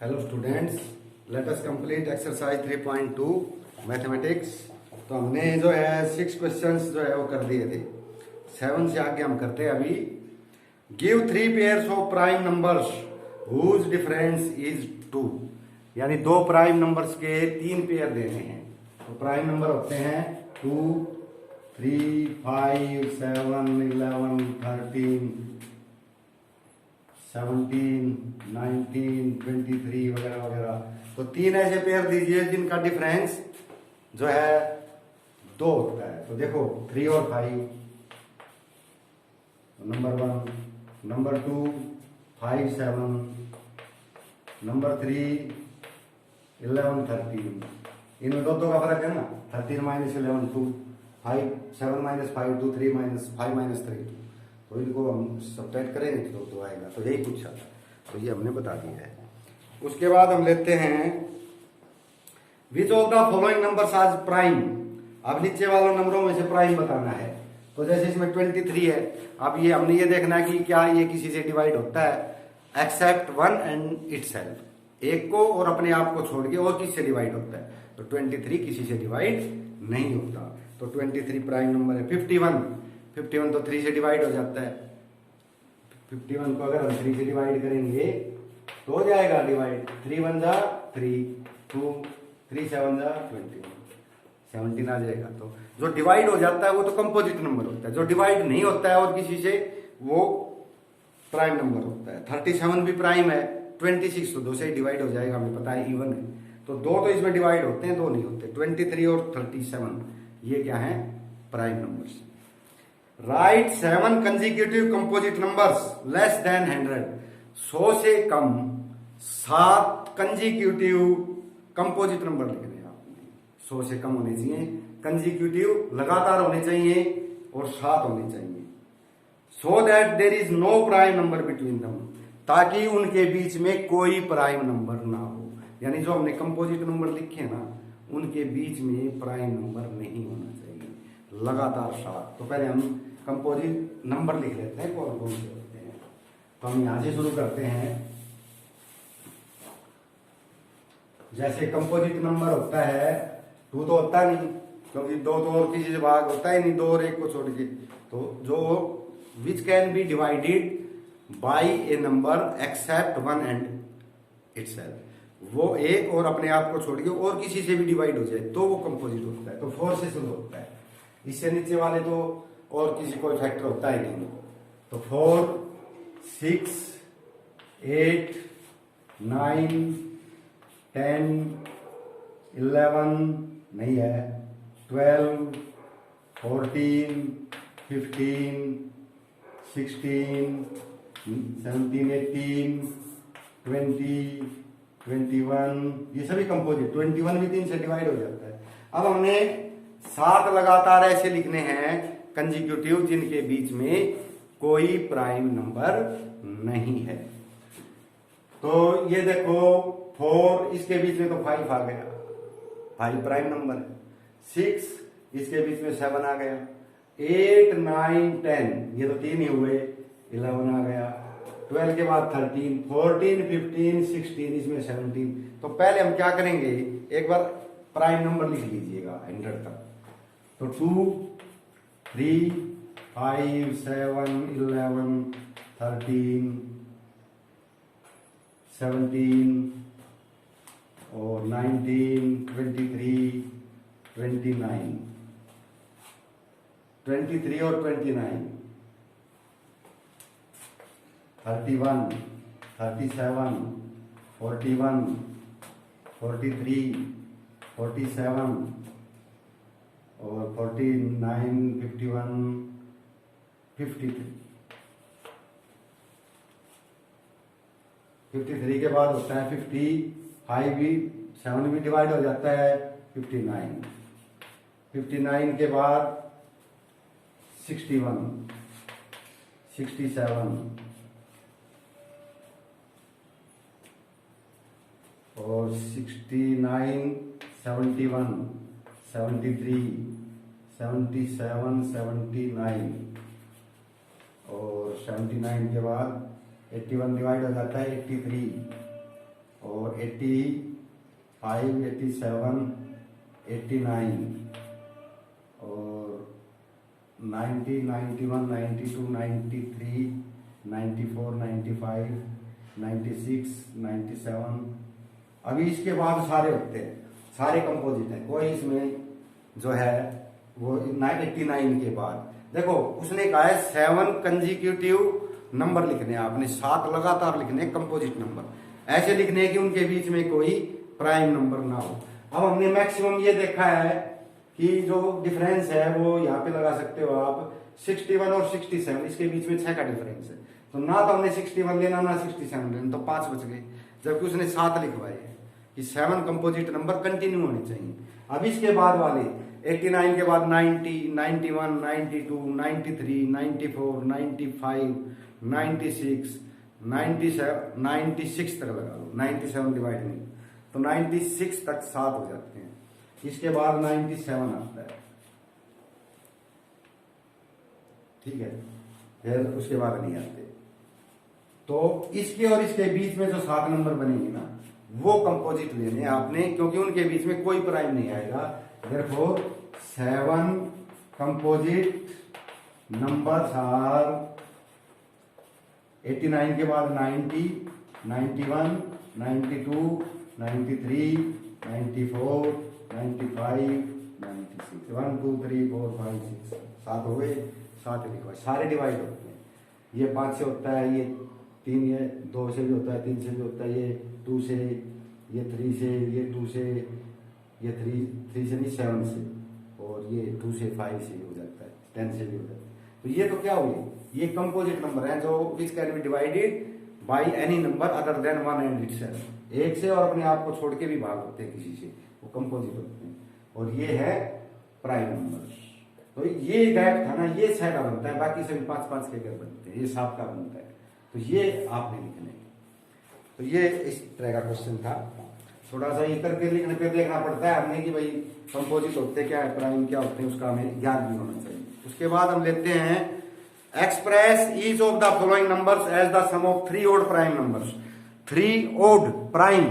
Hello students, let us complete exercise 3.2 mathematics. तो हमने जो है 6 क्वेश्चंस जो है वो कर दिए थे। 7 से आगे हम करते हैं अभी। Give 3 pairs of prime numbers whose difference is 2। यानी दो प्राइम नंबर्स के 3 पेयर देने हैं। तो प्राइम नंबर होते हैं 2, 3, 5, 7, 11, 13, 17, 19, 23 वगैरह वगैरह। तो 3 ऐसे पेयर दीजिए जिनका डिफरेंस जो है 2 होता है। तो देखो 3 और 5 नंबर 1, नंबर 2 5, 7, नंबर 3 11, 13। इनमें दो का फर्क है ना। 13 माइनस 11 2, 5 7 माइनस 5 2, 3 माइनस 5 माइनस 3 2। तो इनको हम सब्ट्रैक्ट करेंगे तो 2 आएगा। तो यही पूछा था, तो ये हमने बता दिया है। उसके बाद हम लेते हैं which of the following numbers आज प्राइम। अब नीचे वालों नंबरों में से प्राइम बताना है। तो जैसे इसमें 23 है। अब ये हमने ये देखना है कि क्या ये किसी से डिवाइड होता है एक्सेप्ट वन एंड इटसेल्फ। एक को और अपने आप को छोड़ के और किससे डिवाइड होता है। तो 23 किसी से डिवाइड नहीं होता। तो 23 प्राइम नंबर है। 51 तो 3 से डिवाइड हो जाता है। 51 को अगर हम 3 से डिवाइड करेंगे तो हो जाएगा डिवाइड। 3 1 जा 3, 2, 3 7 जा 21, 17 आ जाएगा। तो जो डिवाइड हो जाता है वो तो कंपोजिट नंबर होता है। जो डिवाइड नहीं होता है और किसी से, वो प्राइम नंबर होता है। 37 भी प्राइम है। 26 तो 2 से ही डिवाइड हो जाएगा, हमें पता है इवन है। तो 2 तो इसमें डिवाइड होते हैं, 2 नहीं होते। 23 और 37 ये क्या है, prime numbers. Right 7 consecutive composite numbers less then 100। 100 से कम 7 कंसेक्यूटिव कंपोजिट नंबर लिखने हैं आपने। 100 से कम होने चाहिए, कंसेक्यूटिव लगातार होने चाहिए और 7 होने चाहिए। So that there is no prime number between them, ताकि उनके बीच में कोई प्राइम नंबर ना हो। यानी जो हमने कंपोजिट नंबर लिखे ना, उनके बीच में प्राइम नंबर नहीं होना चाहिए, लगातार 7। तो पहले हम कंपोजिट नंबर लिख लेते हैं कौन कौन से होते हैं। तो हम यहां से शुरू करते हैं। जैसे कंपोजिट नंबर होता है 2 तो होता नहीं, क्योंकि 2 तो और किसी से भाग होता ही नहीं, 2 और 1 को छोड़ के। तो जो which can be divided by A number except one and itself, वो एक और अपने आप को छोड़ के और किसी से भी डिवाइड हो जाए तो वो कंपोजिट होता है। तो 4 से शुरू होता है। इससे नीचे वाले तो और किसी कोई फैक्टर होता ही नहीं। तो 4, 6, 8, 9, 10, 11 नहीं है, 12, 14, 15, 16, 17, 18, 20, 21, ये सभी कंपोजिट। 21 भी 3 से डिवाइड हो जाता है। अब हमने 7 लगातार ऐसे लिखने हैं कंसेक्यूटिव जिनके बीच में कोई प्राइम नंबर नहीं है। तो ये देखो 4, इसके बीच में तो 5 आ गया, 5 प्राइम नंबर है। 6, इसके बीच में 7 आ गया। 8, 9, 10 ये तो 3 ही हुए, 11 आ गया। 12 के बाद 13, 14, 15, 16, इसमें 17। तो पहले हम क्या करेंगे, एक बार प्राइम नंबर लिख लीजिएगा 100 तक। तो 2, 3, 5, 7, 11, 13, 17 और 19, 23, 29, 23 और 29, 31, 37, 41, 43, 47 और 49, 51, 53। 53 के बाद होता है 55 भी, 7 भी डिवाइड हो जाता है। 59, 59 के बाद 61, 67 और 69, 71, 73, 77, 79 और 79 के बाद 81 डिवाइड हो जाता है 83, और 85, 87, 89 और 90, 91, 92, 93, 94, 95, 96, 97। अभी इसके बाद सारे होते हैं, सारे कंपोजिट हैं, कोई इसमें जो है वो 89 के बाद देखो उसने कहा है 7 कंजिक्यूटिव नंबर लिखने हैं, आपने 7 लगातार लिखने कंपोजिट नंबर, ऐसे लिखने कि उनके बीच में कोई प्राइम नंबर ना हो। अब हमने मैक्सिमम ये देखा है कि जो डिफरेंस है वो यहाँ पे लगा सकते हो आप 61 और 67, इसके बीच में 6 का डिफरेंस है, तो ना तो हमने 61 लेना ना 67 लेना, तो 5 बच गए, जबकि उसने 7 लिखवाए हैं कि 7 कंपोजिट नंबर कंटिन्यू होने चाहिए। अब इसके बाद वाले 89 के बाद 90, 91, 92, 93, 94, 95, 96, 96 तक लगा लो, 97 डिवाइड नहीं, तो 96 तक 7 हो जाते हैं। इसके बाद 97 आता है, ठीक है, फिर उसके बाद नहीं आते। तो इसके और इसके बीच में जो 7 नंबर बनेंगे ना वो कंपोजिट लेने आपने, क्योंकि उनके बीच में कोई प्राइम नहीं आएगा। therefore 7 कंपोजिट नंबर्स आर 89 के बाद 90, 91, 92, 93, 94, 95, 96, 1 2 3 4 5 6 7 हो गए, 7 लिखवा, सारे डिवाइड होते हैं। ये 5 से होता है, ये 3, ये 2 से भी होता है, 3 से भी होता है, ये 2 से, ये 3 से, ये 2 से, ये 3 से नहीं 7 से, और ये 2 से 5 से हो जाता है, 10 से भी हो जाता है। तो ये तो क्या हुई, ये कंपोजिट नंबर है जो which can be divided by any number other than 1 and itself, एक से और अपने आप को छोड़ के भी भाग होते हैं किसी से, वो कंपोजिट होते हैं। और ये है प्राइम नंबर। तो ये गैप था ना, ये 6 का बनता है, बाकी सभी 5-5 के गैप बनते हैं, ये 7 का बनता है। तो ये आपने लिखने, तो ये इस तरह का क्वेश्चन था। थोड़ा सा ये करके लिखने पे देखना पड़ता है हमने कि भाई कंपोजिट होते क्या है, प्राइम क्या होते हैं, उसका हमें ज्ञान भी होना चाहिए। उसके बाद हम लेते हैं express each of the following numbers as the sum of 3 odd prime numbers. 3 odd prime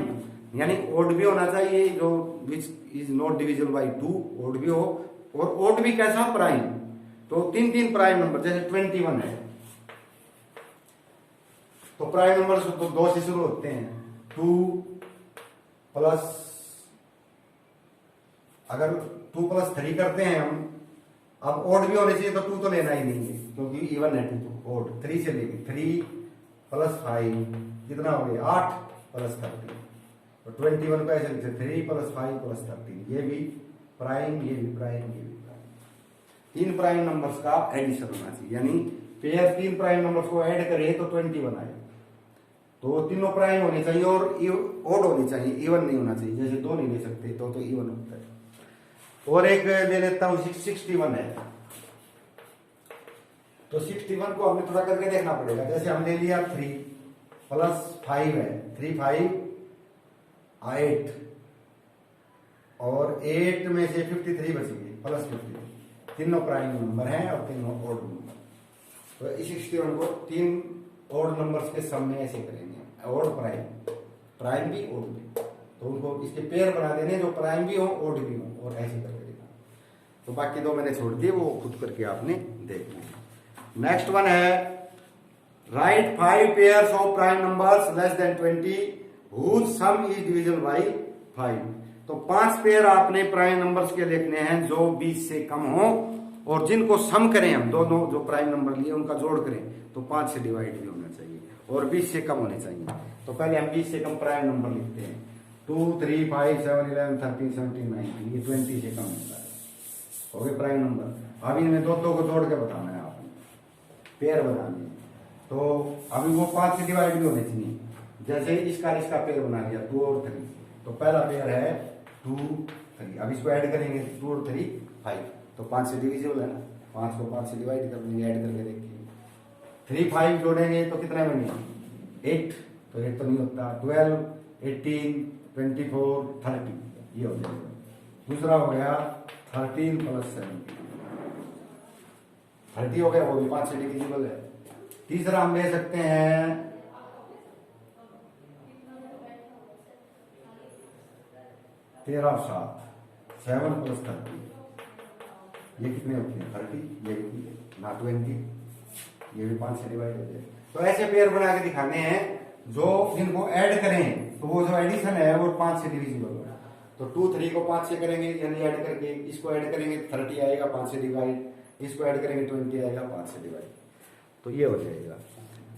यानी ओड भी होना चाहिए, जो which is not divisible by 2, odd भी हो, और ओड भी कैसा, प्राइम। तो 3 प्राइम नंबर, जैसे 21 है तो प्राइम नंबर तो 2 से शुरू होते हैं, 2 प्लस, अगर 2 + 3 करते हैं हम, अब ओड भी होने चाहिए तो 2 तो लेना ही नहीं है क्योंकि इवन है 2, तो ओड 3 से लेंगे, 3 + 5 कितना हो गया, 8 + 13, तो 21 को ऐसे लिखते 3 + 5 + 13, ये भी प्राइम, ये भी प्राइम, ये भी प्राइम। 3 प्राइम नंबर्स का एडिशन होना चाहिए, यानी पेयर 3 प्राइम नंबर्स को ऐड करें तो 21 आए, तो तीनों प्राइम होने चाहिए और ओड होनी चाहिए, इवन नहीं होना चाहिए, जैसे 2 नहीं ले सकते तो इवन होता है। और एक ले लेता हूं, 61 है, तो 61 को हमें थोड़ा करके देखना पड़ेगा। जैसे हम ले लिया 3 + 5 है, 3 5 8, और 8 में से 53 बच गए, +53, तीनों प्राइम नंबर हैं और तीनों ओड नंबर। तो इस 61 को 3 ओड नंबर्स के सम में ऐसे करेंगे, ओड प्राइम, प्राइम भी ओड भी, तो उनको इसके पेयर बना देने जो प्राइम भी हो ओड भी हो, और ऐसे करके देना। तो बाकी 2 मैंने छोड़ दिए, वो खुद करके आपने देखना है। नेक्स्ट वन है right 5 pairs of prime numbers less than 20 whose sum is divisible by 5। तो 5 पेयर आपने प्राइम नंबर्स के लिखने हैं जो 20 से कम हो, और जिनको सम करें हम, दोनों जो प्राइम नंबर लिए उनका जोड़ करें तो 5 से डिवाइड भी होना चाहिए और 20 से कम होने चाहिए। तो पहले हम 20 से कम प्राइम नंबर लिखते हैं, 2 3 5 7 11 13 17 19, ये 20 से कम होता है, हो गए प्राइम नंबर। अब इनमें दो को जोड़ के बताना है आपने, पेयर बनानी है, तो अभी वो 5 से डिवाइड भी होने चाहिए। जैसे इसका पेयर बना लिया 2 और 3, तो पहला पेयर है 2 3, अब इसको ऐड करेंगे 2 और 3 5, तो 5 से डिविजिबल है ना, 5 को 5 से डिवाइड कर देंगे, ऐड करके देखिए 3 5 जोड़ेंगे तो कितना बनेगा 8, तो 8 तो नहीं होता, 12 18 24 30, ये हो जाएगा। दूसरा हो गया 13 + 7 30 हो गया, वो भी 5 से डिविजिबल है। तीसरा हम ले सकते हैं 13 और 7 7 + 30 ये कितने होते हैं 30, ये कितने ना 20, ये भी 5 से डिवाइड हो जाए। तो ऐसे पेयर बना के दिखाने हैं जो जिनको ऐड करें तो वो जो एडिशन है वो 5 से डिविजिबल होगा। तो 2 3 को 5 से करेंगे यानी ऐड करके, इसको ऐड करेंगे 30 आएगा 5 से डिवाइड, इसको ऐड करेंगे 20 आएगा 5 से डिवाइड। तो ये हो जाएगा।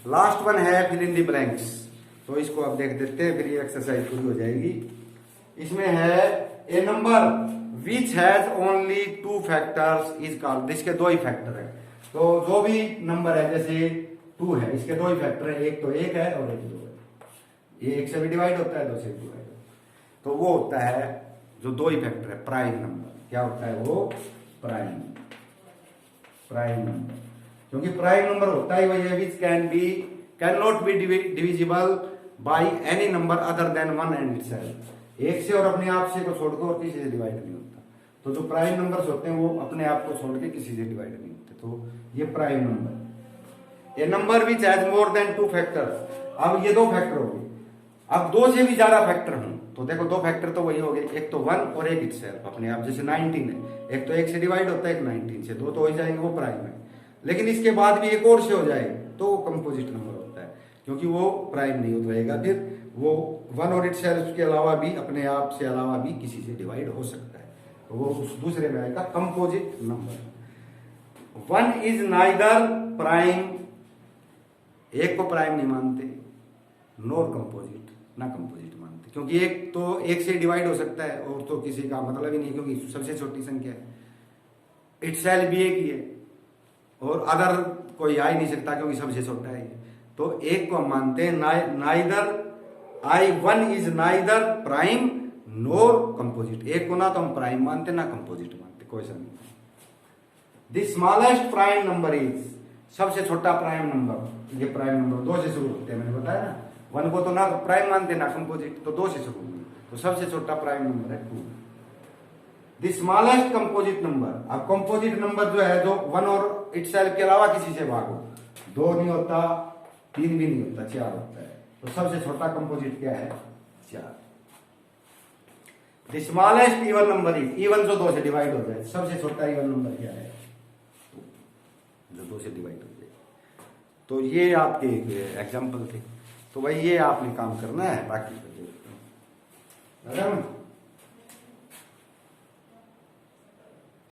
लास्ट वन है फिल इन द ब्लैंक्स, तो इसको आप देख देते हैं, फिर ये एक्सरसाइज पूरी हो जाएगी। इसमें है a number which has only 2 factors is called, इसके 2 ही फैक्टर है। तो जो भी नंबर है जैसे 2 है, इसके 2 ही फैक्टर है, एक तो 1 है और एक 2 है। ये 1 से भी डिवाइड होता है, 2 से भी डिवाइड होता है। तो वो होता है जो 2 ही फैक्टर है प्राइम नंबर। क्या होता है वो? Prime number. क्योंकि प्राइम नंबर होता ही वही है which can not be divisible by any number other than 1 and itself. एक से और अपने आप से को छोड़कर और किसी से डिवाइड नहीं होता। तो जो प्राइम नंबर्स होते हैं वो अपने आप को छोड़ के किसी से डिवाइड नहीं होते। तो ये prime number. A number which has more than 2 factors, अब ये 2 फैक्टर हो गए। अब 2 से भी ज्यादा फैक्टर हों तो देखो 2 फैक्टर तो वही हो गए, एक तो 1 और एक इटसेल्फ अपने आप। जैसे 19 है, एक तो 1 से डिवाइड होता है, एक 19 से, 2 तो हो ही जाएंगे, वो प्राइम है। लेकिन इसके बाद भी एक और से हो जाए तो वो कंपोजिट नंबर होता है, क्योंकि वो प्राइम नहीं होता रहेगा। फिर वो 1 और इटसेल्फ के अलावा भी अपने आप से अलावा भी किसी से डिवाइड हो सकता है, तो वो उस दूसरे में आएगा composite number. 1 is neither prime, एक को प्राइम नहीं मानते, नॉर कंपोजिट, ना कंपोजिट मानते, क्योंकि एक तो 1 से डिवाइड हो सकता है और तो किसी का मतलब ही नहीं, क्योंकि सबसे छोटी संख्या है। इटसेल्फ भी एक ही है और अदर कोई आ ही नहीं सकता क्योंकि सबसे छोटा है। तो एक को हम मानते हैं neither I1 is neither prime NOR composite. एक को ना तो हम प्राइम मानते ना कंपोजिट मानते, कोई सा नहीं। The smallest prime number is, सबसे छोटा प्राइम नंबर, ये प्राइम नंबर 2 से शुरू होते हैं, मैंने बताया ना। 1 को तो ना प्राइम मानते ना कंपोजिट, तो 2 से शुरू होंगे, तो सबसे छोटा प्राइम नंबर है 2। द स्मॉलेस्ट कंपोजिट नंबर, अब कंपोजिट नंबर जो है जो 1 और इटसेल्फ के अलावा किसी से भाग हो, 2 नहीं होता, 3 भी नहीं होता, 4 होता है। तो सबसे छोटा कंपोजिट क्या है? 4। The smallest even number is, even जो 2 से डिवाइड हो जाए, सबसे छोटा इवन नंबर क्या है? 2, जो 2 से डिवाइड हो जाए। तो ये आपके एग्जाम्पल थे। तो भाई ये आपने काम करना है, बाकी तो